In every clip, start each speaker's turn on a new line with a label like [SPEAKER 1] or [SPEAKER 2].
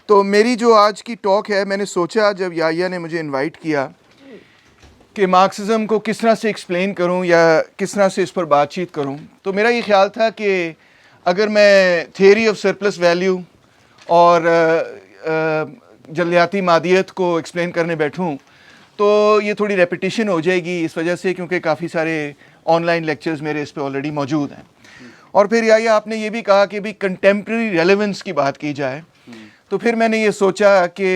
[SPEAKER 1] تو میری جو آج کی ٹاک ہے، میں نے سوچا جب یایا نے مجھے انوائٹ کیا کہ مارکسزم کو کس طرح سے ایکسپلین کروں یا کس طرح سے اس پر بات چیت کروں، تو میرا یہ خیال تھا کہ اگر میں تھیوری آف سرپلس ویلیو اور جلیاتی مادیت کو ایکسپلین کرنے بیٹھوں تو یہ تھوڑی ریپیٹیشن ہو جائے گی اس وجہ سے، کیونکہ کافی سارے آن لائن لیکچرز میرے اس پہ آلریڈی موجود ہیں. اور پھر یا آپ نے یہ بھی کہا کہ بھی کنٹمپریری ریلیونس کی بات کی جائے، تو پھر میں نے یہ سوچا کہ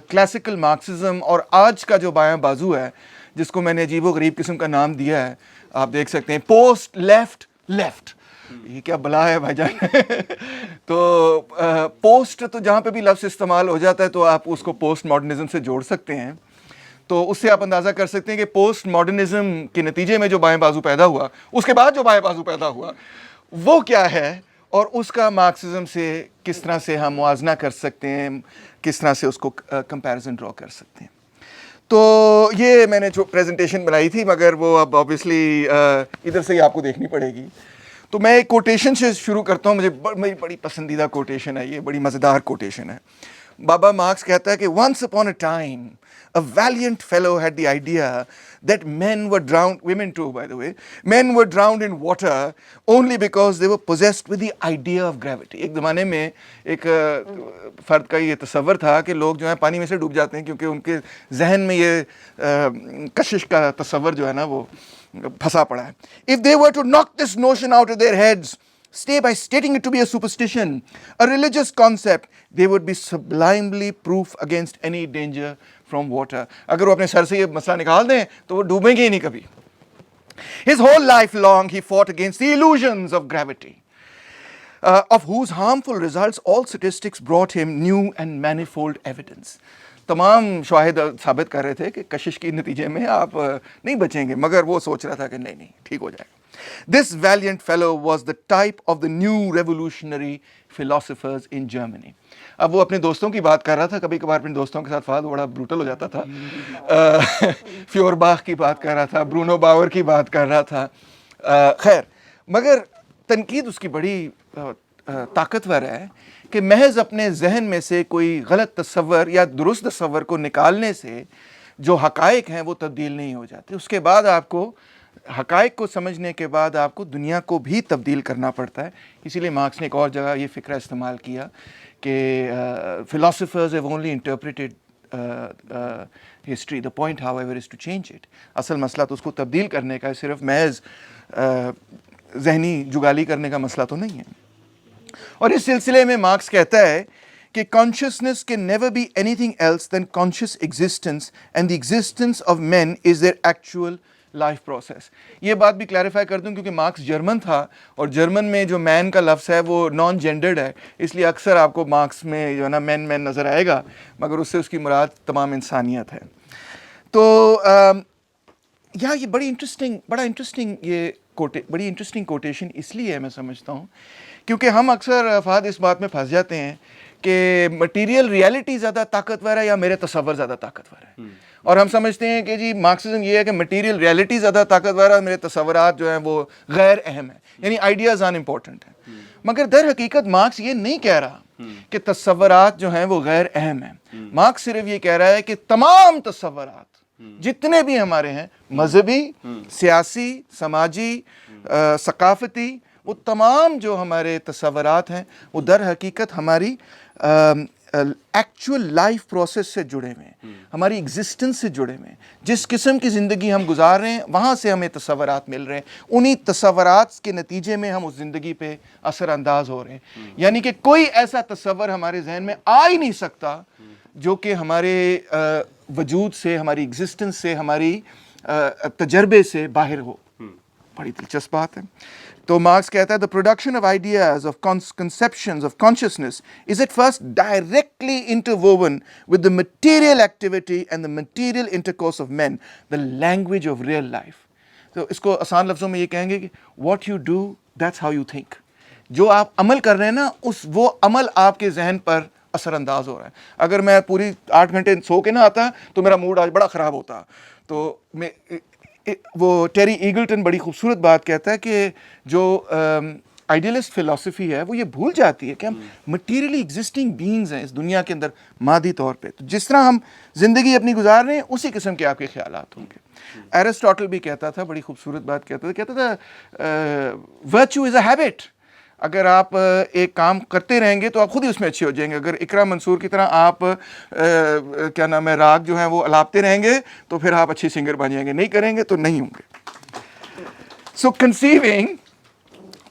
[SPEAKER 1] کلاسیکل مارکسزم اور آج کا جو بایاں بازو ہے، جس کو میں نے عجیب و غریب قسم کا نام دیا ہے، آپ دیکھ سکتے ہیں پوسٹ لیفٹ. یہ کیا بلا ہے بھائی جان. تو پوسٹ تو جہاں پہ بھی لفظ استعمال ہو جاتا ہے تو آپ اس کو پوسٹ ماڈرنزم سے جوڑ سکتے ہیں. تو اس سے آپ اندازہ کر سکتے ہیں کہ پوسٹ ماڈرنزم کے نتیجے میں جو بائیں بازو پیدا ہوا، اس کے بعد جو بائیں بازو پیدا ہوا وہ کیا ہے، اور اس کا مارکسزم سے کس طرح سے ہم موازنہ کر سکتے ہیں، کس طرح سے اس کو کمپیریزن ڈرا کر سکتے ہیں. تو یہ میں نے جو پریزنٹیشن بنائی تھی، مگر وہ اب آبویسلی ادھر سے ہی آپ کو دیکھنی پڑے گی. تو میں ایک کوٹیشن سے شروع کرتا ہوں. میری بڑی پسندیدہ کوٹیشن ہے، یہ بڑی مزیدار کوٹیشن ہے. بابا مارکس کہتا ہے کہ once upon a time a valiant fellow had the idea that men were drowned, women too by the way, men were drowned in water only because they were possessed with the idea of gravity. ایک زمانے میں ایک فرد کا یہ تصور تھا کہ لوگ جو ہیں پانی میں سے ڈوب جاتے ہیں کیونکہ ان کے ذہن میں یہ کشش کا تصور جو ہے نا وہ پھنسا پڑا ہے. If they were to knock this notion out of their heads, stay by stating it to be a superstition, a religious concept, they would be sublimely proof against any danger from water. اگر وہ اپنے سر سے یہ مسئلہ نکال دیں تو وہ ڈوبیں گے ہی نہیں کبھی. His whole life long he fought against the illusions of gravity, of whose harmful results all statistics brought him new and manifold evidence. تمام شواہد ثابت کر رہے تھے کہ کشش کے نتیجے میں آپ نہیں بچیں گے، مگر وہ سوچ رہا تھا کہ نہیں ٹھیک ہو جائے گا. This valiant fellow was the type of the new revolutionary philosophers in Germany. اب وہ اپنے دوستوں کی بات کر رہا تھا. کبھی کبھار اپنے دوستوں کے ساتھ فہد بڑا بروٹل ہو جاتا تھا. فیورباخ کی بات کر رہا تھا، برونو باور کی بات کر رہا تھا. خیر، مگر تنقید اس کی بڑی طاقتور ہے کہ محض اپنے ذہن میں سے کوئی غلط تصور یا درست تصور کو نکالنے سے جو حقائق ہیں وہ تبدیل نہیں ہو جاتے. اس کے بعد آپ کو حقائق کو سمجھنے کے بعد آپ کو دنیا کو بھی تبدیل کرنا پڑتا ہے. اسی لیے مارکس نے ایک اور جگہ یہ فکرہ استعمال کیا کہ philosophers have only interpreted history. The point however is to change it. اصل مسئلہ تو اس کو تبدیل کرنے کا ہے، صرف محض ذہنی جگالی کرنے کا مسئلہ تو نہیں ہے. اور اس سلسلے میں مارکس کہتا ہے کہ consciousness can never be anything else than conscious existence and the existence of men is their actual life process. یہ بات بھی کلیریفائی کر دوں کیونکہ مارکس جرمن تھا اور جرمن میں جو مین کا لفظ ہے وہ نان جینڈرڈ ہے، اس لیے اکثر آپ کو مارکس میں جو ہے نا مین نظر آئے گا، مگر اس سے اس کی مراد تمام انسانیت ہے. تو یہ بڑی انٹرسٹنگ کوٹیشن اس لیے ہے میں سمجھتا ہوں کیونکہ ہم اکثر فہد اس بات میں پھنس جاتے ہیں کہ مٹیریل ریالٹی زیادہ طاقتور ہے یا میرے تصور زیادہ طاقتور ہے، اور ہم سمجھتے ہیں کہ جی مارکسزم یہ ہے کہ مٹیریل ریالٹی زیادہ طاقتور ہے اور میرے تصورات جو ہیں وہ غیر اہم ہیں، یعنی آئیڈیاز ان امپورٹنٹ ہیں. مگر در حقیقت مارکس یہ نہیں کہہ رہا کہ تصورات جو ہیں وہ غیر اہم ہیں. مارکس صرف یہ کہہ رہا ہے کہ تمام تصورات جتنے بھی ہمارے ہیں، مذہبی، سیاسی، سماجی، ثقافتی، وہ تمام جو ہمارے تصورات ہیں وہ در حقیقت ہماری ایکچوئل لائف پروسیس سے جڑے ہوئے ہیں، ہماری ایگزسٹنس سے جڑے ہوئے ہیں. جس قسم کی زندگی ہم گزار رہے ہیں وہاں سے ہمیں تصورات مل رہے ہیں، انہی تصورات کے نتیجے میں ہم اس زندگی پہ اثر انداز ہو رہے ہیں. یعنی کہ کوئی ایسا تصور ہمارے ذہن میں آ ہی نہیں سکتا جو کہ ہمارے وجود سے، ہماری ایگزسٹنس سے، ہماری تجربے سے باہر ہو. بڑی دلچسپ بات ہے. تو مارکس کہتا ہے the production of ideas, of conceptions, of consciousness is at first directly interwoven with the material activity and the material intercourse of men, the language of real life. تو اس کو آسان لفظوں میں یہ کہیں گے کہ what you do, that's how you think. جو آپ عمل کر رہے ہیں نا، وہ عمل آپ کے ذہن پر اثر انداز ہو رہا ہے. اگر میں پوری 8 گھنٹے سو کے نہ آتا تو میرا موڈ آج بڑا خراب ہوتا. تو وہ ٹیری ایگلٹن بڑی خوبصورت بات کہتا ہے کہ جو آئیڈیلسٹ فلسفی ہے وہ یہ بھول جاتی ہے کہ ہم مٹیریلی ایگزسٹنگ بینگز ہیں اس دنیا کے اندر مادی طور پہ. تو جس طرح ہم زندگی اپنی گزار رہے ہیں اسی قسم کے آپ کے خیالات ہوں گے. ایرسٹاٹل بھی کہتا تھا, بڑی خوبصورت بات کہتا تھا ورچو از اے ہیبٹ. اگر آپ ایک کام کرتے رہیں گے تو آپ خود ہی اس میں اچھے ہو جائیں گے. اگر اقرا منصور کی طرح آپ کیا نام ہے راگ جو ہیں وہ الاپتے رہیں گے تو پھر آپ اچھی سنگر بن جائیں گے, نہیں کریں گے تو نہیں ہوں گے. سو کنسیونگ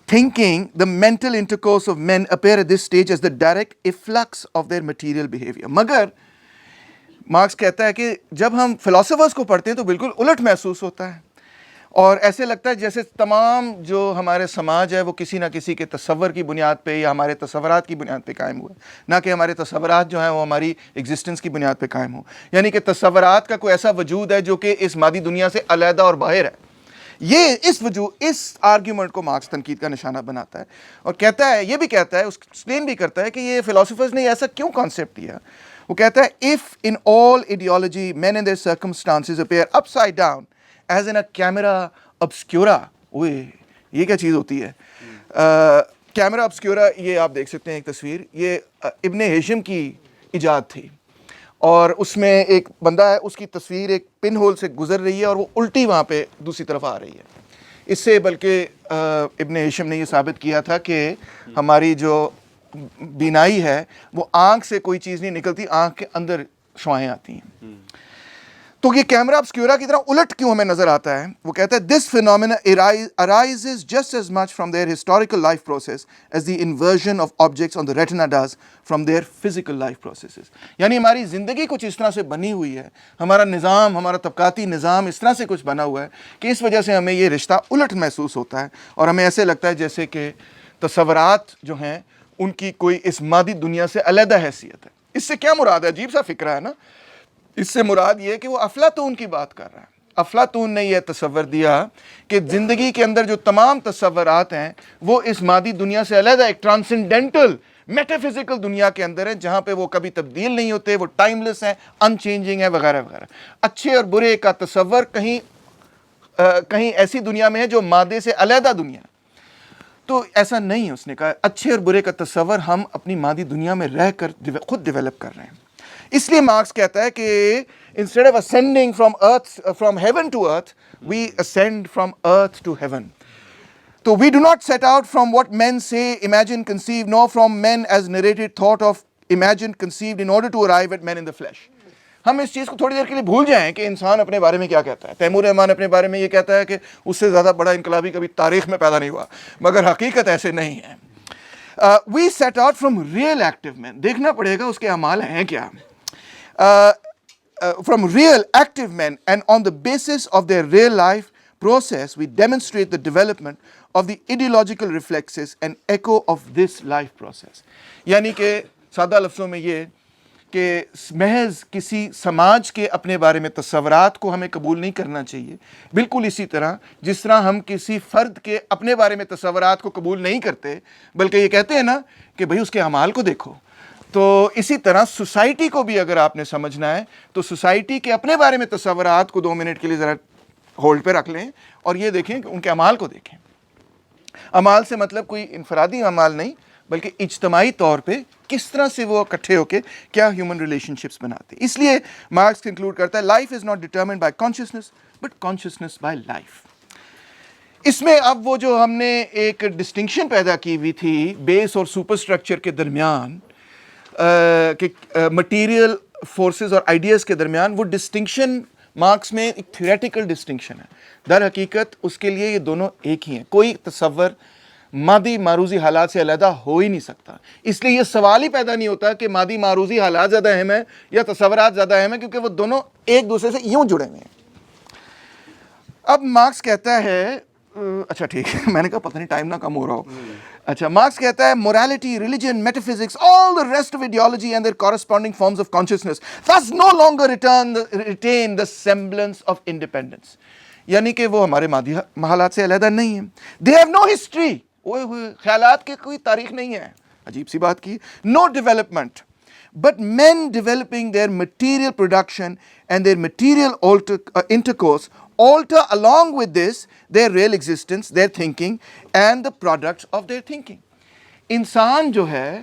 [SPEAKER 1] thinking, the mental intercourse of men appear at this stage as the direct efflux of their material behavior. مگر مارکس کہتا ہے کہ جب ہم فلاسفرز کو پڑھتے ہیں تو بالکل الٹ محسوس ہوتا ہے, اور ایسے لگتا ہے جیسے تمام جو ہمارے سماج ہے وہ کسی نہ کسی کے تصور کی بنیاد پہ یا ہمارے تصورات کی بنیاد پہ قائم ہوا ہے, نہ کہ ہمارے تصورات جو ہیں وہ ہماری ایگزسٹنس کی بنیاد پہ قائم ہوں. یعنی کہ تصورات کا کوئی ایسا وجود ہے جو کہ اس مادی دنیا سے علیحدہ اور باہر ہے. یہ اس آرگیومنٹ کو مارکس تنقید کا نشانہ بناتا ہے اور کہتا ہے, یہ بھی کہتا ہے, ایکسپلین بھی کرتا ہے کہ یہ فلاسفرز نے ایسا کیوں کانسیپٹ دیا. وہ کہتا ہے if in all ideology men and their circumstances appear upside down as in a camera obscura. اوئے یہ کیا چیز ہوتی ہے کیمرا obscura؟ یہ آپ دیکھ سکتے ہیں ایک تصویر, یہ ابن ہیشم کی ایجاد تھی, اور اس میں ایک بندہ ہے, اس کی تصویر ایک پن ہول سے گزر رہی ہے اور وہ الٹی وہاں پہ دوسری طرف آ رہی ہے. اس سے بلکہ ابن ہیشم نے یہ ثابت کیا تھا کہ ہماری جو بینائی ہے وہ آنکھ سے کوئی چیز نہیں نکلتی, آنکھ کے اندر شعاعیں آتی ہیں. تو یہ کیمرا obscura کی طرح الٹ کیوں ہمیں نظر آتا ہے؟ وہ کہتا ہے this phenomena arises just as much from their historical life process as the inversion of objects on the retina does from their physical life processes. یعنی ہماری زندگی کچھ اس طرح سے بنی ہوئی ہے, ہمارا نظام, ہمارا طبقاتی نظام اس طرح سے کچھ بنا ہوا ہے کہ اس وجہ سے ہمیں یہ رشتہ الٹ محسوس ہوتا ہے, اور ہمیں ایسے لگتا ہے جیسے کہ تصورات جو ہیں ان کی کوئی اس مادی دنیا سے علیحدہ حیثیت ہے. اس سے کیا مراد ہے؟ عجیب سا فکرہ ہے نا. اس سے مراد یہ کہ وہ افلاطون کی بات کر رہا ہے. افلاطون نے یہ تصور دیا کہ زندگی کے اندر جو تمام تصورات ہیں وہ اس مادی دنیا سے علیحدہ ایک ٹرانسینڈنٹل میٹا فزیکل دنیا کے اندر ہیں, جہاں پہ وہ کبھی تبدیل نہیں ہوتے, وہ ٹائم لیس ہیں, ان چینجنگ ہیں, وغیرہ وغیرہ. اچھے اور برے کا تصور کہیں ایسی دنیا میں ہے جو مادے سے علیحدہ دنیا ہے. تو ایسا نہیں ہے. اس نے کہا اچھے اور برے کا تصور ہم اپنی مادی دنیا میں رہ کر خود ڈیولپ کر رہے ہیں. اس لیے مارکس کہتا ہے کہ instead of ascending from heaven to earth, we ascend from earth to heaven. So we do not set out from what men say, imagine, conceive, nor from men as narrated, thought of, imagined, conceived, in order to arrive at men in the flesh. ہم اس چیز کو تھوڑی دیر کے لیے بھول جائیں کہ انسان اپنے بارے میں کیا کہتا ہے. تیمور رحمان اپنے بارے میں یہ کہتا ہے کہ اس سے زیادہ بڑا انقلابی کبھی تاریخ میں پیدا نہیں ہوا, مگر حقیقت ایسے نہیں ہے. We set out from real active men. دیکھنا پڑے گا اس کے اعمال ہیں کیا. From real active men, and on the basis of their real life process we demonstrate the development of the ideological reflexes and echo of this life process. یعنی کہ سادہ لفظوں میں یہ کہ محض کسی سماج کے اپنے بارے میں تصورات کو ہمیں قبول نہیں کرنا چاہیے, بالکل اسی طرح جس طرح ہم کسی فرد کے اپنے بارے میں تصورات کو قبول نہیں کرتے, بلکہ یہ کہتے ہیں نا کہ بھئی اس کے اعمال کو دیکھو. تو اسی طرح سوسائٹی کو بھی اگر آپ نے سمجھنا ہے تو سوسائٹی کے اپنے بارے میں تصورات کو 2 منٹ کے لیے ذرا ہولڈ پہ رکھ لیں اور یہ دیکھیں کہ ان کے اعمال کو دیکھیں. اعمال سے مطلب کوئی انفرادی اعمال نہیں, بلکہ اجتماعی طور پہ کس طرح سے وہ اکٹھے ہو کے کیا ہیومن ریلیشن شپس بناتے ہیں. اس لیے مارکس کنکلوڈ کرتا ہے life is not determined by consciousness but consciousness by life. اس میں اب وہ جو ہم نے ایک ڈسٹنکشن پیدا کی ہوئی تھی بیس اور سپر اسٹرکچر کے درمیان, کہ مٹیریل فورسز اور آئیڈیاز کے درمیان, وہ ڈسٹنکشن مارکس میں ایک تھیوریٹیکل ڈسٹنکشن ہے. در حقیقت اس کے لیے یہ دونوں ایک ہی ہیں. کوئی تصور مادی معروضی حالات سے علیحدہ ہو ہی نہیں سکتا. اس لیے یہ سوال ہی پیدا نہیں ہوتا کہ مادی معروضی حالات زیادہ اہم ہیں یا تصورات زیادہ اہم ہیں, کیونکہ وہ دونوں ایک دوسرے سے یوں جڑے ہوئے ہیں. اب مارکس کہتا ہے, اچھا ٹھیک ہے, میں نے کہا پتہ نہیں ٹائم نہ کم ہو رہا ہو. اچھا, مارکس کہتا ہے morality, religion, metaphysics, all the rest of ideology and their corresponding forms of consciousness thus no longer retain the semblance of independence. یعنی کہ وہ ہمارے مادی حالات سے علیحدہ نہیں ہیں. They have no history. خیالات کی کوئی تاریخ نہیں ہے. عجیب سی بات کی. No development. but men developing their material production and their material intercourse alter along with this their real existence, their thinking and the products of their thinking. انسان جو ہے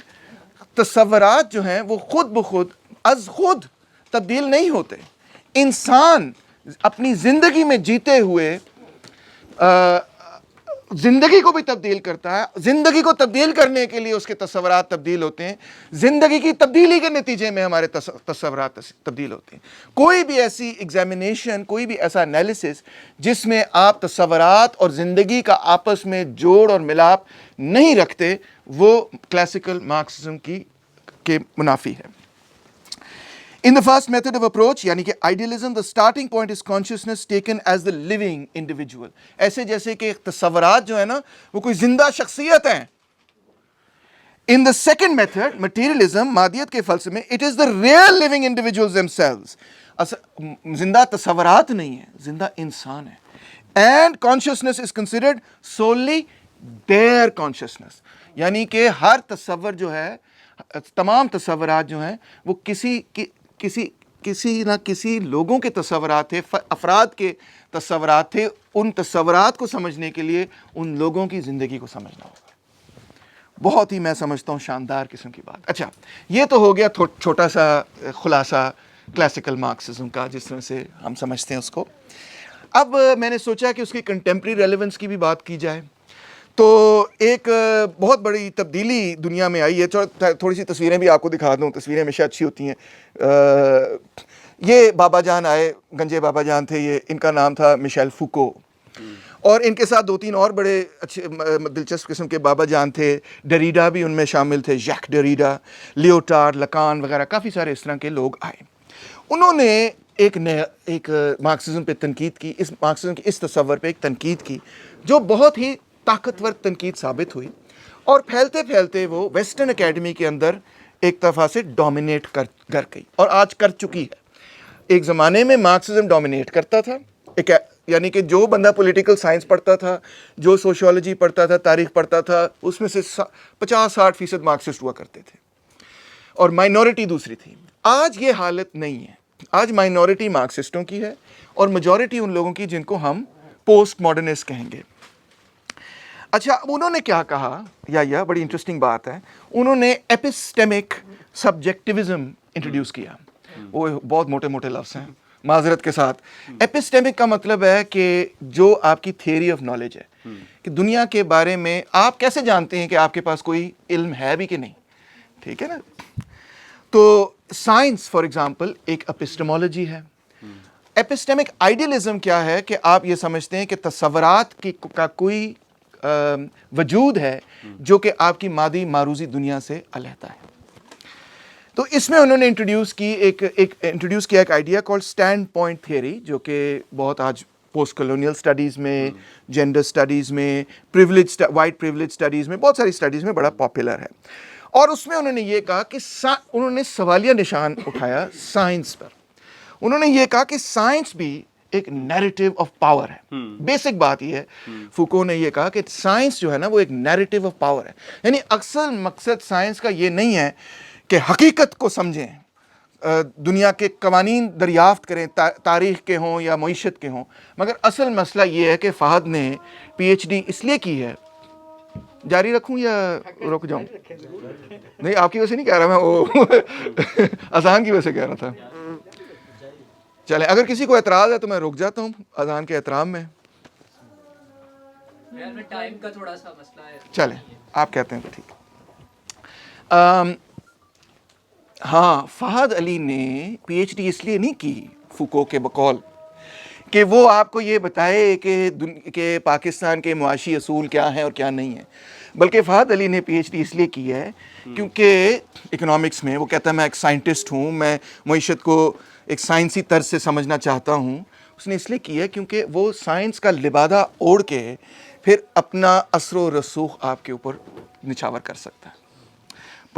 [SPEAKER 1] تصورات جو ہیں وہ خود بخود از خود تبدیل نہیں ہوتے. انسان اپنی زندگی میں جیتے ہوئے زندگی کو بھی تبدیل کرتا ہے. زندگی کو تبدیل کرنے کے لیے اس کے تصورات تبدیل ہوتے ہیں. زندگی کی تبدیلی کے نتیجے میں ہمارے تصورات تبدیل ہوتے ہیں. کوئی بھی ایسی ایگزامینیشن, کوئی بھی ایسا انالیسس جس میں آپ تصورات اور زندگی کا آپس میں جوڑ اور ملاپ نہیں رکھتے, وہ کلاسیکل مارکسزم کے منافی ہے. In the first method of approach, یعنی کہ idealism, the starting point is consciousness taken as the living individual. ایسے جیسے کہ تصورات جو ہے نا وہ کوئی زندہ شخصیت ہیں. In the second method, materialism, مادیت کے فلسفے میں, it is the real living individuals themselves. زندہ تصورات نہیں ہیں, زندہ انسان ہے. And consciousness is considered solely their consciousness. یعنی کہ ہر تصور جو ہے, تمام تصورات جو ہیں وہ کسی نہ کسی لوگوں کے تصورات تھے, افراد کے تصورات تھے. ان تصورات کو سمجھنے کے لیے ان لوگوں کی زندگی کو سمجھنا ہوگا. بہت ہی میں سمجھتا ہوں شاندار قسم کی بات. اچھا, یہ تو ہو گیا چھوٹا سا خلاصہ کلاسیکل مارکسزم کا, جس طرح سے ہم سمجھتے ہیں اس کو. اب میں نے سوچا کہ اس کی کنٹمپری ریلیونس کی بھی بات کی جائے. تو ایک بہت بڑی تبدیلی دنیا میں آئی ہے. تھوڑی سی تصویریں بھی آپ کو دکھا دوں, تصویریں ہمیشہ اچھی ہوتی ہیں. یہ بابا جان آئے, گنجے بابا جان تھے یہ, ان کا نام تھا مشیل فوکو, اور ان کے ساتھ دو تین اور بڑے اچھے دلچسپ قسم کے بابا جان تھے. ڈریڈا بھی ان میں شامل تھے, ژیک ڈریڈا, لیوٹارڈ, لکان وغیرہ, کافی سارے اس طرح کے لوگ آئے. انہوں نے ایک مارکسزم پہ تنقید کی, اس مارکسزم کے اس تصور پہ ایک تنقید کی جو بہت ہی طاقتور تنقید ثابت ہوئی, اور پھیلتے پھیلتے وہ ویسٹرن اکیڈمی کے اندر ایک طرح سے ڈومینیٹ کر گئی, اور آج کر چکی ہے. ایک زمانے میں مارکسزم ڈومینیٹ کرتا تھا, یعنی کہ جو بندہ پولیٹیکل سائنس پڑھتا تھا, جو سوشیولوجی پڑھتا تھا, تاریخ پڑھتا تھا, اس میں سے 50-60% مارکسسٹ ہوا کرتے تھے, اور مائنورٹی دوسری تھی. آج یہ حالت نہیں ہے. آج مائنورٹی مارکسسٹوں کی ہے اور میجورٹی ان لوگوں کی جن کو ہم پوسٹ ماڈرنسٹ کہیں گے. اچھا, انہوں نے کیا کہا, یا بڑی انٹرسٹنگ بات ہے, انہوں نے ایپسٹیمک سبجیکٹیوزم انٹروڈیوس کیا. وہ بہت موٹے موٹے لفظ ہیں, معذرت کے ساتھ. ایپسٹیمک کا مطلب ہے کہ جو آپ کی تھیوری آف نالج ہے, کہ دنیا کے بارے میں آپ کیسے جانتے ہیں کہ آپ کے پاس کوئی علم ہے بھی کہ نہیں. ٹھیک ہے نا. تو سائنس فار ایگزامپل ایک اپسٹمالوجی ہے. ایپسٹیمک آئیڈیلزم کیا ہے کہ آپ یہ سمجھتے ہیں کہ تصورات کا کوئی وجود ہے جو کہ آپ کی مادی معروضی دنیا سے علیحدہ ہے. تو اس میں انہوں نے انٹروڈیوس کیا ایک idea called stand point theory, جو کہ بہت آج پوسٹ کلونیل اسٹڈیز میں, جینڈر اسٹڈیز میں, وائٹ پریولیج اسٹڈیز میں, بہت ساری اسٹڈیز میں بڑا پاپولر ہے. اور اس میں انہوں نے یہ کہا کہ انہوں نے سوالیہ نشان اٹھایا سائنس پر. انہوں نے یہ کہا کہ سائنس بھی ایک نیریٹو آف پاور ہے. بیسک بات یہ ہے, فوکو نے یہ کہا کہ سائنس جو ہے نا وہ ایک نیریٹو آف پاور ہے. یعنی اکثر مقصد سائنس کا یہ نہیں ہے کہ حقیقت کو سمجھیں, دنیا کے قوانین دریافت کریں, تاریخ کے ہوں یا معیشت کے ہوں, مگر اصل مسئلہ یہ ہے کہ فہد نے پی ایچ ڈی اس لیے کی ہے. جاری رکھوں یا رک جاؤں؟ نہیں, آپ کی وجہ سے نہیں کہہ رہا میں, وہ اذان کی وجہ سے کہہ رہا تھا. چلیں, اگر کسی کو اعتراض ہے تو میں رک جاتا ہوں اذان کے احترام میں.
[SPEAKER 2] ٹائم کا تھوڑا سا مسئلہ ہے.
[SPEAKER 1] چلیں, آپ کہتے ہیں تو ٹھیک. ہاں, فہد علی نے پی ایچ ڈی اس لیے نہیں کی فوکو کے بقول کہ وہ آپ کو یہ بتائے کہ پاکستان کے معاشی اصول کیا ہیں اور کیا نہیں ہیں, بلکہ فہد علی نے پی ایچ ڈی اس لیے کی ہے کیونکہ اکنامکس میں وہ کہتا ہے میں ایک سائنٹسٹ ہوں, میں معیشت کو ایک سائنسی طرز سے سمجھنا چاہتا ہوں. اس نے اس لیے کی ہے کیونکہ وہ سائنس کا لبادہ اوڑھ کے پھر اپنا اثر و رسوخ آپ کے اوپر نچھاور کر سکتا ہے.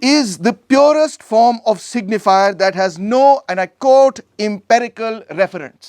[SPEAKER 1] is the purest form of signifier that has no, and I quote, empirical reference।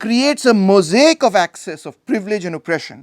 [SPEAKER 1] creates a mosaic of access of privilege and oppression।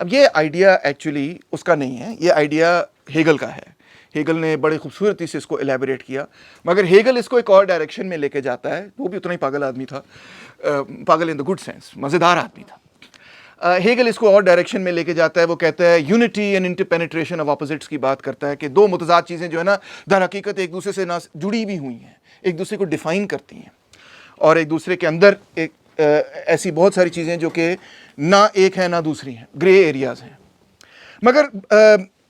[SPEAKER 1] اب یہ آئیڈیا ایکچولی اس کا نہیں ہے, یہ آئیڈیا ہیگل کا ہے. ہیگل نے بڑے خوبصورتی سے اس کو الیبوریٹ کیا, مگر ہیگل اس کو ایک اور ڈائریکشن میں لے کے جاتا ہے. وہ بھی اتنا ہی پاگل آدمی تھا, پاگل ان دا گڈ سینس, مزیدار آدمی تھا. ہیگل اس کو اور ڈائریکشن میں لے کے جاتا ہے. وہ کہتا ہے یونٹی اینڈ انٹرپینیٹریشن آف اپوزٹس کی بات کرتا ہے کہ دو متضاد چیزیں جو ہے نا در حقیقت ایک دوسرے سے نہ جڑی بھی ہوئی ہیں, ایک دوسرے کو ڈیفائن کرتی ہیں, اور ایک دوسرے کے اندر ایک ایسی بہت ساری چیزیں جو کہ نہ ایک ہیں نہ دوسری ہیں, گرے ایریاز ہیں. مگر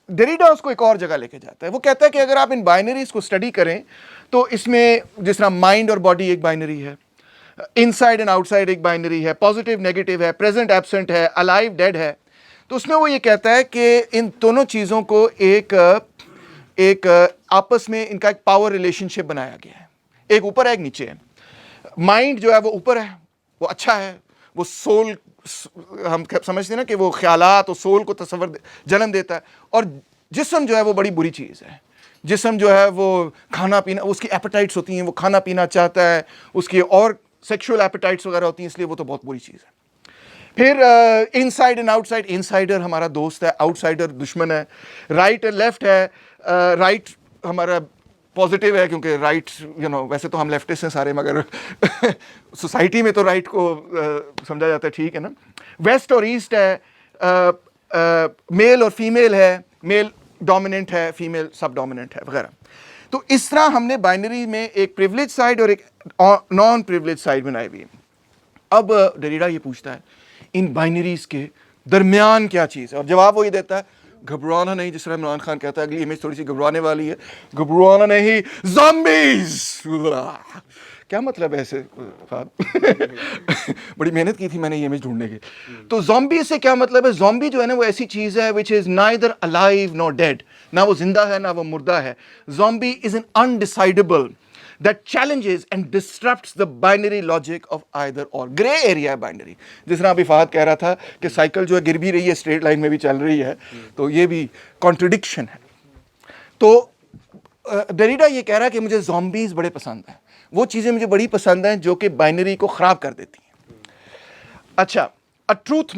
[SPEAKER 1] ڈیریڈا اس کو ایک اور جگہ لے کے جاتا ہے. وہ کہتا ہے کہ اگر آپ ان بائنریز کو اسٹڈی کریں تو اس میں جس طرح مائنڈ اور باڈی ایک بائنری ہے, ان سائڈ اینڈ آؤٹ سائڈ ایک بائنری ہے, پازیٹیو نیگیٹو ہے, پریزنٹ ایبسنٹ ہے, الائیو ڈیڈ ہے. تو اس میں وہ یہ کہتا ہے کہ ان دونوں چیزوں کو ایک آپس میں ان کا ایک پاور ریلیشن شپ بنایا گیا ہے, ایک اوپر ہے ایک نیچے ہے. مائنڈ جو ہے وہ اوپر ہے, وہ اچھا ہے, وہ سول, ہم سمجھتے ہیں نا کہ وہ خیالات اور سول کو تصور جنم دیتا ہے. اور جسم جو ہے وہ بڑی بری چیز ہے. جسم جو ہے وہ کھانا پینا, اس کی ایپیٹائٹس ہوتی ہیں, وہ کھانا پینا چاہتا ہے, اس کی اور سیکشول ایپیٹائٹس وغیرہ ہوتی ہیں, اس لیے وہ تو بہت بری چیز ہے. پھر inside and outside, insider ہمارا دوست ہے, آؤٹ سائڈر دشمن ہے. رائٹ اور لیفٹ ہے, رائٹ ہمارا پازیٹیو ہے کیونکہ رائٹ ویسے تو ہم لیفٹسٹ ہیں سارے, مگر سوسائٹی میں تو رائٹ کو سمجھا جاتا ہے, ٹھیک ہے نا. ویسٹ اور ایسٹ ہے, میل اور فیمیل ہے, میل ڈومیننٹ ہے, فیمیل سب ڈومیننٹ ہے وغیرہ. تو اس طرح ہم نے بائنری میں ایک پریولیج سائڈ اور ایک نان پریولیج سائڈ بنائی ہوئی ہے. اب ڈیریڈا یہ پوچھتا ہے ان بائنریز کے درمیان کیا چیز ہے, اور جواب وہ یہ دیتا ہے گھبرانا نہیں. جس طرح عمران خان کہتا ہے, اگلی امیج تھوڑی سی گھبرانے والی ہے, گھبرانا نہیں, زامبیز. کیا مطلب ہے ایسے بڑی محنت کی تھی میں نے یہ امیج ڈھونڈنے کی. تو زومبی سے کیا مطلب ہے؟ زومبی جو ہے نا وہ ایسی چیز ہے which is neither alive nor dead, نہ وہ زندہ ہے نہ وہ مردہ ہے. Zombie is an undecidable that challenges and disrupts the binary logic of either or. Grey area ہے بائنری. جس طرح ابھی فہد کہہ رہا تھا کہ سائیکل جو ہے گر بھی رہی ہے, اسٹریٹ لائن میں بھی چل رہی ہے, تو یہ بھی کانٹرڈکشن ہے. تو ڈیریڈا یہ کہہ رہا ہے کہ مجھے زومبیز بڑے پسند ہیں, وہ چیزیں مجھے بڑی پسند ہیں جو کہ بائنری کو خراب کر دیتی ہیں. اچھا, a truth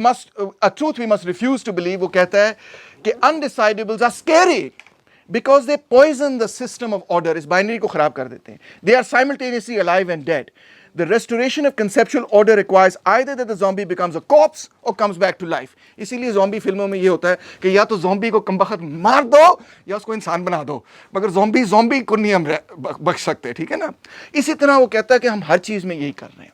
[SPEAKER 1] we must refuse to believe, وہ کہتا ہے کہ undecidable are scary because they poison the system of order. اس بائنری کو خراب کر دیتے ہیں. They are simultaneously alive and dead. The restoration of conceptual order requires either that the zombie becomes a corpse or comes back to life. اسی لیے zombie فلموں میں یہ ہوتا ہے کہ یا تو زومبی کو کمبخت مار دو یا اس کو انسان بنا دو, مگر زومبی کو نہیں ہم بخش سکتے, ٹھیک ہے نا. اسی طرح وہ کہتا ہے کہ ہم ہر چیز میں یہی کر رہے ہیں,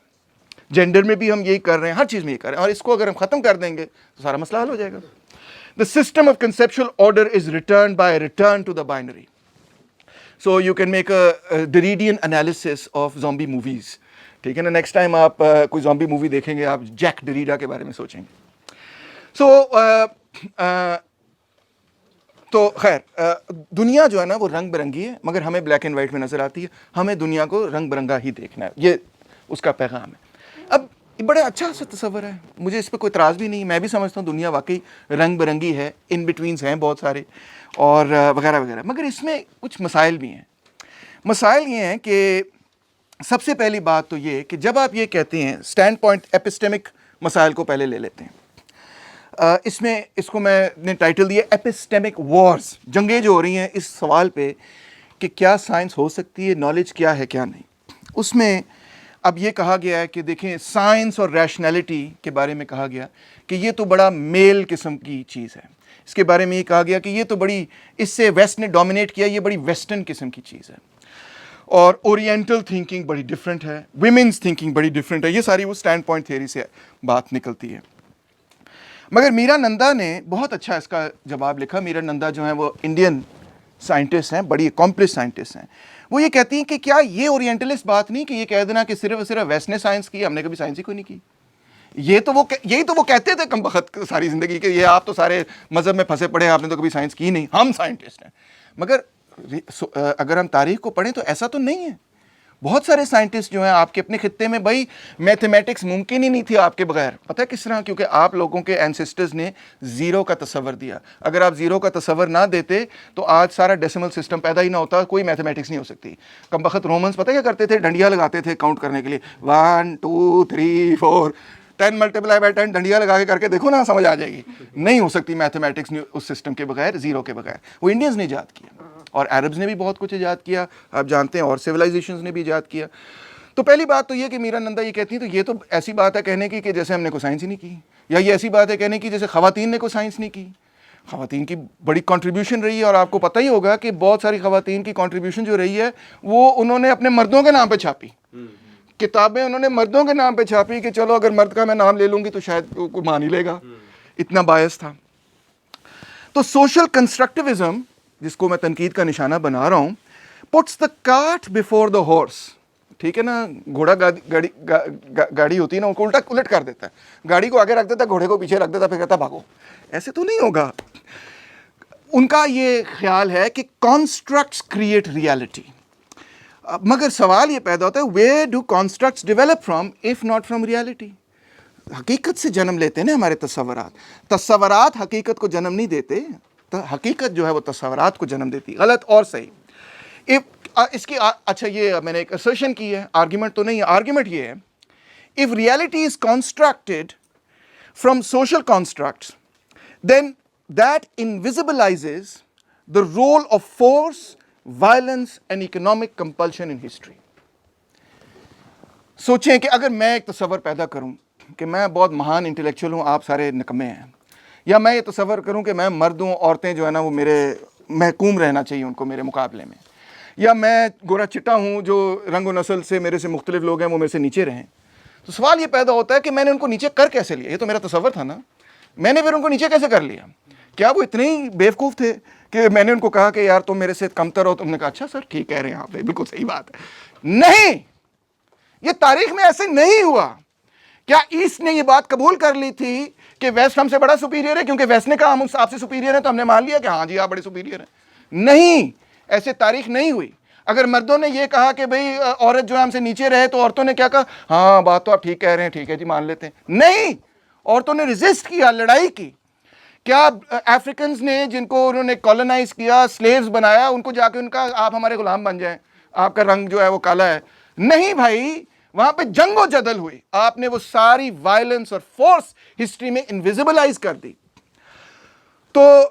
[SPEAKER 1] جینڈر میں بھی ہم یہی کر رہے ہیں, ہر چیز میں یہی کر رہے ہیں, اور اس کو اگر ہم ختم کر دیں گے تو سارا مسئلہ حل ہو جائے گا. The system of conceptual order is returned by a return to the binary. So you can make a Derridian analysis of zombie movies. ٹھیک ہے نا. نیکسٹ ٹائم آپ کوئی زومبی مووی دیکھیں گے, آپ جیک ڈیریڈا کے بارے میں سوچیں گے. تو خیر, دنیا جو ہے نا وہ رنگ برنگی ہے, مگر ہمیں بلیک اینڈ وائٹ میں نظر آتی ہے. ہمیں دنیا کو رنگ برنگا ہی دیکھنا ہے, یہ اس کا پیغام ہے. اب بڑا اچھا سا تصور ہے, مجھے اس پہ کوئی اعتراض بھی نہیں. میں بھی سمجھتا ہوں دنیا واقعی رنگ برنگی ہے, ان بٹوینس ہیں بہت سارے اور وغیرہ وغیرہ, مگر اس میں کچھ مسائل بھی ہیں. مسائل یہ ہیں کہ سب سے پہلی بات تو یہ کہ جب آپ یہ کہتے ہیں, اسٹینڈ پوائنٹ ایپسٹیمک مسائل کو پہلے لے لیتے ہیں. اس کو میں نے ٹائٹل دیا ایپسٹیمک وارز, جنگیں جو ہو رہی ہیں اس سوال پہ کہ کیا سائنس ہو سکتی ہے, نالج کیا ہے کیا نہیں. اس میں اب یہ کہا گیا ہے کہ دیکھیں سائنس اور ریشنلٹی کے بارے میں کہا گیا کہ یہ تو بڑا میل قسم کی چیز ہے. اس کے بارے میں یہ کہا گیا کہ یہ تو بڑی, اس سے ویسٹ نے ڈومینیٹ کیا, یہ بڑی ویسٹرن قسم کی چیز ہے. اور اورینٹل تھنکنگ بڑی ڈفرینٹ ہے, ویمنس تھنکنگ بڑی ڈفرینٹ ہے. یہ ساری وہ اسٹینڈ پوائنٹ تھیوری سے بات نکلتی ہے. مگر میرا نندا نے بہت اچھا اس کا جواب لکھا. میرا نندا جو ہیں وہ انڈین سائنٹسٹ ہیں, بڑی اکمپلش سائنٹسٹ ہیں. وہ یہ کہتی ہیں کہ کیا یہ اورینٹلسٹ بات نہیں کہ یہ کہہ دینا کہ صرف ویسٹ نے سائنس کی, ہم نے کبھی سائنس ہی کوئی نہیں کی. یہی تو وہ کہتے تھے کم بخت ساری زندگی کہ یہ آپ تو سارے مذہب میں پھنسے پڑے ہیں, آپ نے تو کبھی سائنس کی نہیں, ہم سائنٹسٹ ہیں. مگر اگر ہم تاریخ کو پڑھیں تو ایسا تو نہیں ہے. بہت سارے سائنٹسٹ جو ہیں آپ کے اپنے خطے میں, بھائی میتھمیٹکس ممکن ہی نہیں تھی آپ کے بغیر. پتہ ہے کس طرح؟ کیونکہ آپ لوگوں کے اینسسٹرز نے زیرو کا تصور دیا. اگر آپ زیرو کا تصور نہ دیتے تو آج سارا ڈیسیمل سسٹم پیدا ہی نہ ہوتا, کوئی میتھمیٹکس نہیں ہو سکتی. کم بخت رومنس پتہ کیا کرتے تھے؟ ڈنڈیاں لگاتے تھے کاؤنٹ کرنے کے لیے, 1 2 3 4. 10 × 10 ڈنڈیا لگا کے کر کے دیکھو نا, سمجھ آ جائے گی. نہیں ہو سکتی میتھمیٹکس اس سسٹم کے بغیر, زیرو کے بغیر. وہ انڈینز نے ایجاد کیا اور عربز نے بھی بہت کچھ ایجاد کیا, آپ جانتے ہیں, اور سویلائزیشنز نے بھی ایجاد کیا. تو پہلی بات تو یہ کہ میرا نندا یہ کہتی ہیں تو یہ تو ایسی بات ہے کہنے کی کہ جیسے ہم نے کوئی سائنس ہی نہیں کی, یا یہ ایسی بات ہے کہنے کی جیسے خواتین نے کوئی سائنس نہیں کی. خواتین کی بڑی کنٹریبیوشن رہی ہے, اور آپ کو پتہ ہی ہوگا کہ بہت ساری خواتین کی کنٹریبیوشن جو رہی ہے وہ انہوں نے اپنے مردوں کے نام پہ چھاپی. کتابیں انہوں نے مردوں کے نام پہ چھاپی کہ چلو اگر مرد کا میں نام لے لوں گی تو شاید کوئی مان ہی لے گا, اتنا باعث تھا. تو سوشل کنسٹرکٹیوزم, جس کو میں تنقید کا نشانہ بنا رہا ہوں, puts the cart before the horse. ٹھیک ہے نا, گھوڑا گاڑی ہوتی ہے نا, ان کو الٹ کر دیتا ہے, گاڑی کو آگے رکھ دیتا ہے, گھوڑے کو پیچھے رکھ دیتا ہے, پھر کہتا ہے بھاگو. ایسے تو نہیں ہوگا. ان کا یہ خیال ہے کہ کانسٹرکٹس کریٹ ریالٹی. مگر سوال یہ پیدا ہوتا ہے, where do constructs develop from if not from reality. حقیقت سے جنم لیتے ہیں نا ہمارے تصورات. تصورات حقیقت کو جنم نہیں دیتے, حقیقت جو ہے وہ تصورات کو جنم دیتی. غلط اور صحیح. اس کی اچھا, یہ میں نے ایک assertion کی ہے, آرگیومنٹ تو نہیں ہے. آرگیومنٹ یہ ہے, if reality is constructed from social constructs, then that invisibilizes the role of force, violence and economic compulsion in history. سوچیں کہ اگر میں ایک تصور پیدا کروں کہ میں بہت مہان انٹلیکچوئل ہوں, آپ سارے نکمے ہیں, یا میں یہ تصور کروں کہ میں مرد ہوں, عورتیں جو ہے نا وہ میرے محکوم رہنا چاہیے ان کو میرے مقابلے میں, یا میں گورا چٹا ہوں, جو رنگ و نسل سے میرے سے مختلف لوگ ہیں وہ میرے سے نیچے رہیں. تو سوال یہ پیدا ہوتا ہے کہ میں نے ان کو نیچے کر کیسے لیا؟ یہ تو میرا تصور تھا نا, میں نے پھر ان کو نیچے کیسے کر لیا؟ کیا وہ اتنے ہی بیوقوف تھے کہ میں نے ان کو کہا کہ یار تم میرے سے کمتر ہو, تم نے کہا اچھا سر ٹھیک کہہ رہے ہیں آپ, بالکل صحیح بات ہے. نہیں, یہ تاریخ میں ایسے نہیں ہوا. کیا ایسٹ نے یہ بات قبول کر لی تھی کہ ویسٹ ہم سے بڑا سپیریئر ہے کیونکہ ویسٹ نے کہا ہم آپ سے سپیریئر ہیں تو ہم نے مان لیا کہ ہاں جی آپ بڑے سپیریئر ہیں؟ نہیں, ایسے تاریخ نہیں ہوئی. اگر مردوں نے یہ کہا کہ بھئی عورت جو ہے ہم سے نیچے رہے تو عورتوں نے کیا کہا, ہاں بات تو آپ ٹھیک کہہ رہے ہیں, ٹھیک ہے جی مان لیتے ہیں. نہیں, عورتوں نے ریزسٹ کیا, لڑائی کی. کیا افریکنز نے جن کو انہوں نے کالونائز کیا, سلیوز بنایا, ان کو جا کے ان کا آپ ہمارے غلام بن جائیں, آپ کا رنگ جو ہے وہ کالا ہے؟ نہیں بھائی, وہاں پہ جنگ و جدل ہوئی. آپ نے وہ ساری وائلنس اور فورس ہسٹری میں انویزیبلائز کر دی. تو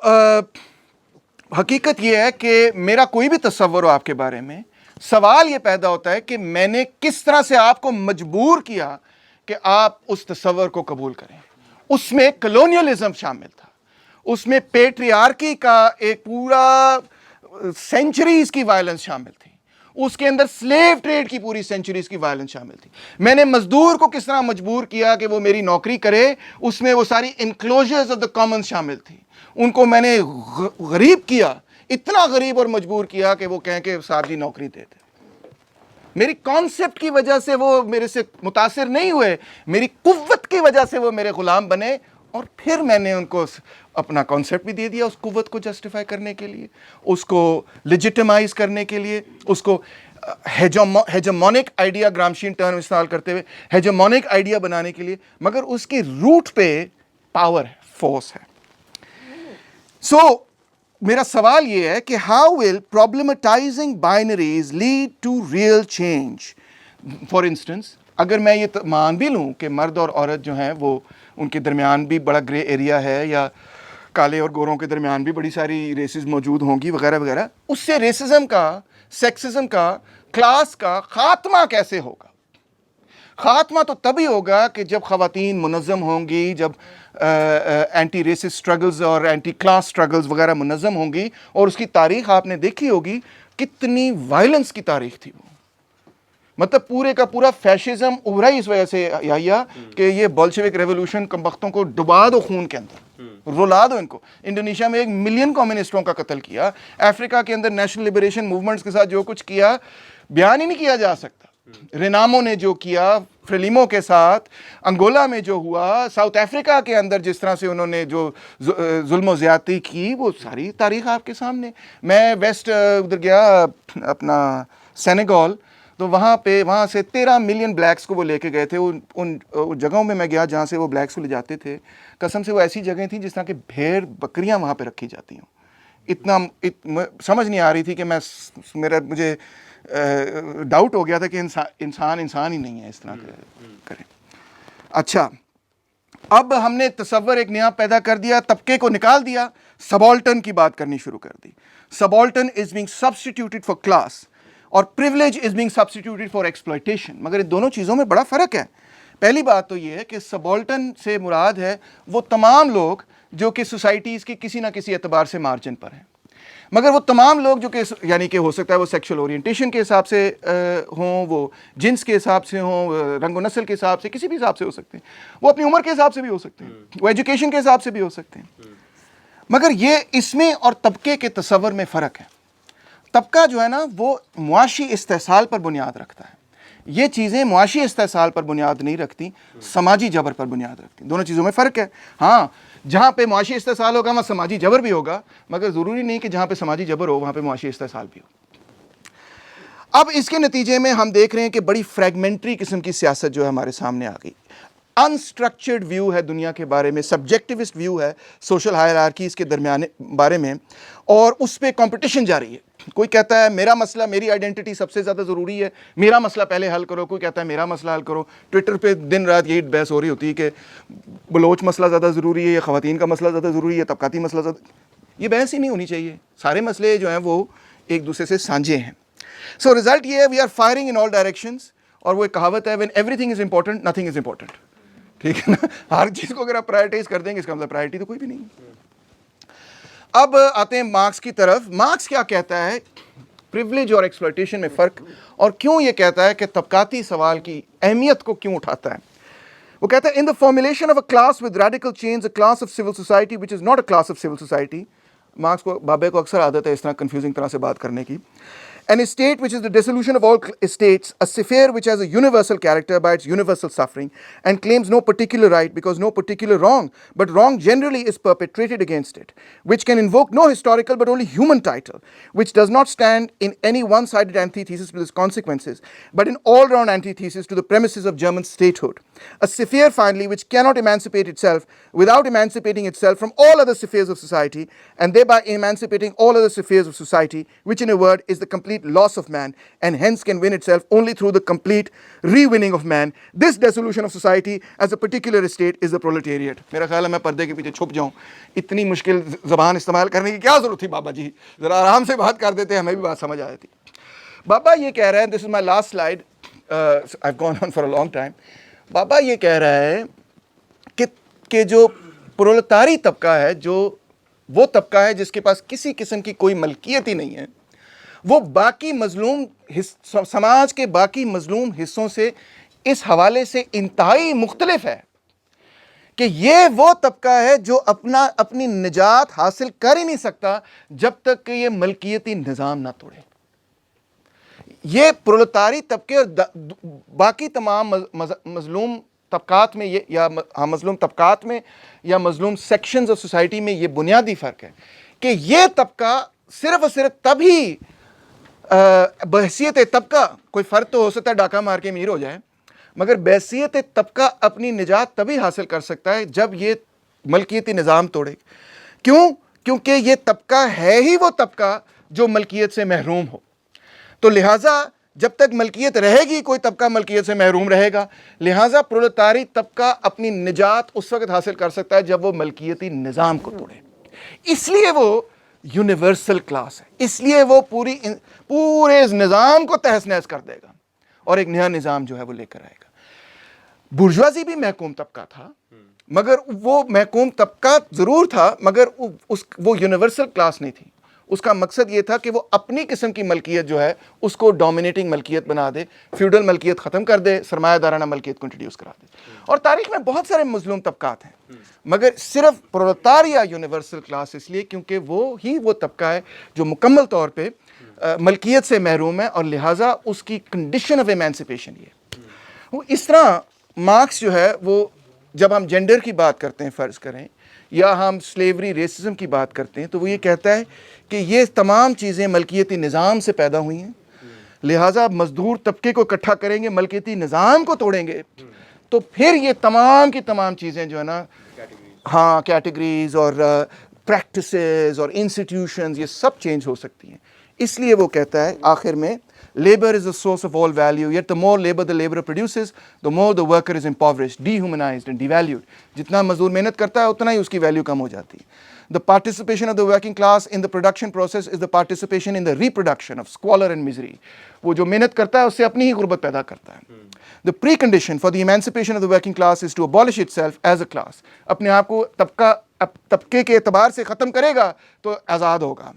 [SPEAKER 1] حقیقت یہ ہے کہ میرا کوئی بھی تصور ہو آپ کے بارے میں, سوال یہ پیدا ہوتا ہے کہ میں نے کس طرح سے آپ کو مجبور کیا کہ آپ اس تصور کو قبول کریں. اس میں کلونیلزم شامل تھا, اس میں پیٹریارکی کا ایک پورا سینچریز کی وائلنس شامل تھی, اس کے اندر سلیو ٹریڈ کی پوری سینچریز کی وائلنس شامل تھی. میں نے مزدور کو کس طرح مجبور کیا کہ وہ میری نوکری کرے, اس میں وہ ساری انکلوژرز آف دا کامنز شامل تھی. ان کو میں نے غریب کیا, اتنا غریب اور مجبور کیا کہ وہ کہیں کہ صاحب جی نوکری دے دیں. میری کانسیپٹ کی وجہ سے وہ میرے سے متاثر نہیں ہوئے, میری قوت کی وجہ سے وہ میرے غلام بنے, اور پھر میں نے ان کو اپنا کانسیپٹ بھی دے دیا اس قوت کو جسٹیفائی کرنے کے لیے, اس کو لیجیٹمائز کرنے کے لیے, اس کو ہیجمونک آئیڈیا, گرامشین ٹرم استعمال کرتے ہوئے ہیجمونک آئیڈیا بنانے کے لیے. مگر اس کی روٹ پہ پاور ہے, فورس ہے. سو میرا سوال یہ ہے کہ how will problematizing binaries lead to real change. For instance, اگر میں یہ مان بھی لوں کہ مرد اور عورت جو ہیں وہ ان کے درمیان بھی بڑا گرے ایریا ہے, یا کالے اور گوروں کے درمیان بھی بڑی ساری ریسز موجود ہوں گی وغیرہ وغیرہ, اس سے ریسزم کا, سیکسزم کا, کلاس کا خاتمہ کیسے ہوگا؟ خاتمہ تو تبھی ہوگا کہ جب خواتین منظم ہوں گی, جب اینٹی ریسس سٹرگلز اور اینٹی کلاس سٹرگلز وغیرہ منظم ہوں گی. اور اس کی تاریخ آپ نے دیکھی ہوگی, کتنی وائلنس کی تاریخ تھی وہ. مطلب پورے کا پورا فیشزم ابھرا ہی اس وجہ سے یا کہ یہ بولشوک ریولوشن کمبختوں کو ڈبا دو خون کے اندر, رلا دو ان کو. انڈونیشیا میں 1 ملین کمیونسٹوں کا قتل کیا, افریقہ کے اندر نیشنل لبریشن موومنٹس کے ساتھ جو کچھ کیا بیان ہی نہیں کیا جا سکتا. رینامو نے جو کیا فریلیمو کے ساتھ, انگولا میں جو ہوا, ساؤتھ افریقہ کے اندر جس طرح سے انہوں نے جو ظلم و زیادتی کی, وہ ساری تاریخ آپ کے سامنے. میں ویسٹ ادھر گیا اپنا سینیگال, تو وہاں سے 13 ملین بلیکس کو وہ لے کے گئے تھے. ان جگہوں میں میں گیا جہاں سے وہ بلیکس کو لے جاتے تھے. قسم سے وہ ایسی جگہیں تھیں جس طرح کہ بھیڑ بکریاں وہاں پہ رکھی جاتی ہوں. اتنا سمجھ نہیں آ رہی تھی کہ مجھے ڈاؤٹ ہو گیا تھا کہ انسان ہی نہیں ہے اس طرح کرے. اچھا, اب ہم نے تصور ایک نیا پیدا کر دیا, طبقے کو نکال دیا, سبالٹن کی بات کرنی شروع کر دی. Subaltern is being substituted for class اور privilege is being substituted for exploitation. مگر ان دونوں چیزوں میں بڑا فرق ہے. پہلی بات تو یہ ہے کہ سبالٹن سے مراد ہے وہ تمام لوگ جو کہ سوسائٹیز کے کسی نہ کسی اعتبار سے مارجن پر ہیں. مگر وہ تمام لوگ جو کہ یعنی کہ ہو سکتا ہے وہ سیکشل اورینٹیشن کے حساب سے ہوں, وہ جنس کے حساب سے ہوں, رنگ و نسل کے حساب سے, کسی بھی حساب سے ہو سکتے ہیں, وہ اپنی عمر کے حساب سے بھی ہو سکتے ہیں, وہ ایجوکیشن کے حساب سے بھی ہو سکتے ہیں. مگر یہ اس میں اور طبقے کے تصور میں فرق ہے. طبقہ جو ہے نا وہ معاشی استحصال پر بنیاد رکھتا ہے. یہ چیزیں معاشی استحصال پر بنیاد نہیں رکھتی, سماجی جبر پر بنیاد رکھتی. دونوں چیزوں میں فرق ہے. ہاں, جہاں پہ معاشی استحصال ہوگا وہاں سماجی جبر بھی ہوگا, مگر ضروری نہیں کہ جہاں پہ سماجی جبر ہو وہاں پہ معاشی استحصال بھی ہو. اب اس کے نتیجے میں ہم دیکھ رہے ہیں کہ بڑی فریگمنٹری قسم کی سیاست جو ہے ہمارے سامنے آ گئی. انسٹرکچرڈ ویو ہے دنیا کے بارے میں, سبجیکٹیوسٹ ویو ہے سوشل ہائرارکیز کے درمیان بارے میں, اور اس پہ کمپٹیشن جاری ہے. کوئی کہتا ہے میرا مسئلہ, میری آئیڈینٹی سب سے زیادہ ضروری ہے, میرا مسئلہ پہلے حل کرو. کوئی کہتا ہے میرا مسئلہ حل کرو. ٹویٹر پہ دن رات یہی بحث ہو رہی ہوتی ہے کہ بلوچ مسئلہ زیادہ ضروری ہے یا خواتین کا مسئلہ زیادہ ضروری ہے, طبقاتی مسئلہ زیادہ. یہ بحث ہی نہیں ہونی چاہیے. سارے مسئلے جو ہیں وہ ایک دوسرے سے سانجے ہیں. سو رزلٹ یہ ہے we are firing in all directions. اور وہ ایک کہاوت ہے when everything is important nothing is important. ٹھیک ہے نا, ہر چیز کو اگر آپ پرائرٹائز کر دیں گے اس کا مطلب پرائرٹی تو کوئی بھی نہیں. اب آتے ہیں مارکس کی طرف. مارکس کیا کہتا ہے پریولیج اور ایکسپلائٹیشن میں فرق, اور کیوں یہ کہتا ہے کہ طبقاتی سوال کی اہمیت کو کیوں اٹھاتا ہے. وہ کہتا ہے in the formulation of a class with radical change a class of civil society which is not a class of civil society. Marx کو, بابے کو اکثر عادت ہے اس طرح کنفیوزنگ طرح سے بات کرنے کی. An state which is the dissolution of all states, a sphere which has a universal character by its universal suffering and claims no particular right because no particular wrong, but wrong generally is perpetrated against it, which can invoke no historical but only human title, which does not stand in any one-sided antithesis with its consequences, but in all-round antithesis to the premises of German statehood. A sphere, finally, which cannot emancipate itself without emancipating itself from all other spheres of society, and thereby emancipating all other spheres of society, which in a word is the complete loss of man, and hence can win itself only through the complete re-winning of man. This dissolution of society as a particular state is the proletariat. میرا خیال ہے میں پردے کے پیچھے چھپ جاؤں, اتنی مشکل زبان استعمال کرنے کی کیا ضرورت تھی بابا جی, ذرا آرام سے بات کر دیتے ہمیں بھی بات سمجھ آ جاتی. بابا یہ کہہ رہے ہیں, this is my last slide, I've gone on for a long time. بابا یہ کہہ رہا ہے کہ جو پرولتاری طبقہ ہے, جو وہ طبقہ ہے جس کے پاس کسی قسم کی کوئی ملکیت ہی نہیں ہے, وہ باقی مظلوم سماج کے باقی مظلوم حصوں سے اس حوالے سے انتہائی مختلف ہے کہ یہ وہ طبقہ ہے جو اپنی نجات حاصل کر ہی نہیں سکتا جب تک کہ یہ ملکیتی نظام نہ توڑے. یہ پرولتاری طبقے اور باقی تمام مظلوم طبقات میں یا مظلوم طبقات میں یا مظلوم سیکشنز آف سوسائٹی میں یہ بنیادی فرق ہے کہ یہ طبقہ صرف اور صرف تبھی بحیثیت طبقہ, کوئی فرد تو ہو سکتا ہے ڈاکہ مار کے امیر ہو جائے, مگر بحیثیت طبقہ اپنی نجات تبھی حاصل کر سکتا ہے جب یہ ملکیتی نظام توڑے. کیوں؟ کیونکہ یہ طبقہ ہے ہی وہ طبقہ جو ملکیت سے محروم ہو. تو لہٰذا جب تک ملکیت رہے گی کوئی طبقہ ملکیت سے محروم رہے گا. لہٰذا پرولتاری طبقہ اپنی نجات اس وقت حاصل کر سکتا ہے جب وہ ملکیتی نظام کو توڑے. اس لیے وہ یونیورسل کلاس ہے, اس لیے وہ پورے اس نظام کو تہس نہس کر دے گا اور ایک نیا نظام جو ہے وہ لے کر آئے گا. برجوازی بھی محکوم طبقہ تھا, مگر وہ محکوم طبقہ ضرور تھا, مگر وہ یونیورسل کلاس نہیں تھی. اس کا مقصد یہ تھا کہ وہ اپنی قسم کی ملکیت جو ہے اس کو ڈومینیٹنگ ملکیت بنا دے, فیوڈل ملکیت ختم کر دے, سرمایہ دارانہ ملکیت کو انٹروڈیوس کرا دے. اور تاریخ میں بہت سارے مظلوم طبقات ہیں, مگر صرف پرولتاریا یونیورسل کلاس اس لیے کیونکہ وہ طبقہ ہے جو مکمل طور پہ ملکیت سے محروم ہے, اور لہٰذا اس کی کنڈیشن آف ایمانسپیشن یہ ہے. وہ اس طرح مارکس جو ہے وہ جب ہم جینڈر کی بات کرتے ہیں فرض کریں, یا ہم سلیوری ریسزم کی بات کرتے ہیں, تو وہ یہ کہتا ہے کہ یہ تمام چیزیں ملکیتی نظام سے پیدا ہوئی ہیں, لہٰذا مزدور طبقے کو اکٹھا کریں گے, ملکیتی نظام کو توڑیں گے, تو پھر یہ تمام کی تمام چیزیں جو ہے نا, ہاں کیٹیگریز اور پریکٹسز اور انسٹیٹیوشنز, یہ سب چینج ہو سکتی ہیں. اس لیے وہ کہتا ہے آخر میں labour is the source of all value, yet the more labor the laborer produces, the more the worker is impoverished, dehumanized and devalued. جتنا مزدور محنت کرتا ہے اتنا ہی اس کی ویلیو کم ہو جاتی ہے. The participation of the working class in the production process is the participation in the reproduction of squalor and misery. وہ جو محنت کرتا ہے اس سے اپنی ہی غربت پیدا کرتا ہے. The precondition for the emancipation of the working class is to abolish itself as a class. اپنے آپ کو طبقے کے اعتبار سے ختم کرے گا تو آزاد ہوگا.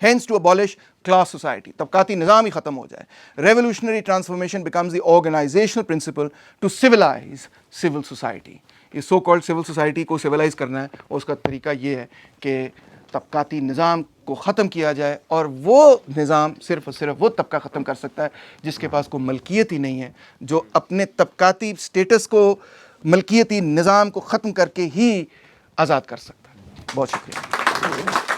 [SPEAKER 1] Hence to abolish class society. طبقاتی نظام ہی ختم ہو جائے. Revolutionary transformation becomes the organizational principle to civilize civil society. یہ سو کالڈ سول سوسائٹی کو سویلائز کرنا ہے اور اس کا طریقہ یہ ہے کہ طبقاتی نظام کو ختم کیا جائے, اور وہ نظام صرف اور صرف وہ طبقہ ختم کر سکتا ہے جس کے پاس کوئی ملکیت ہی نہیں ہے, جو اپنے طبقاتی سٹیٹس کو ملکیتی نظام کو ختم کر کے ہی آزاد کر سکتا ہے. بہت شکریہ.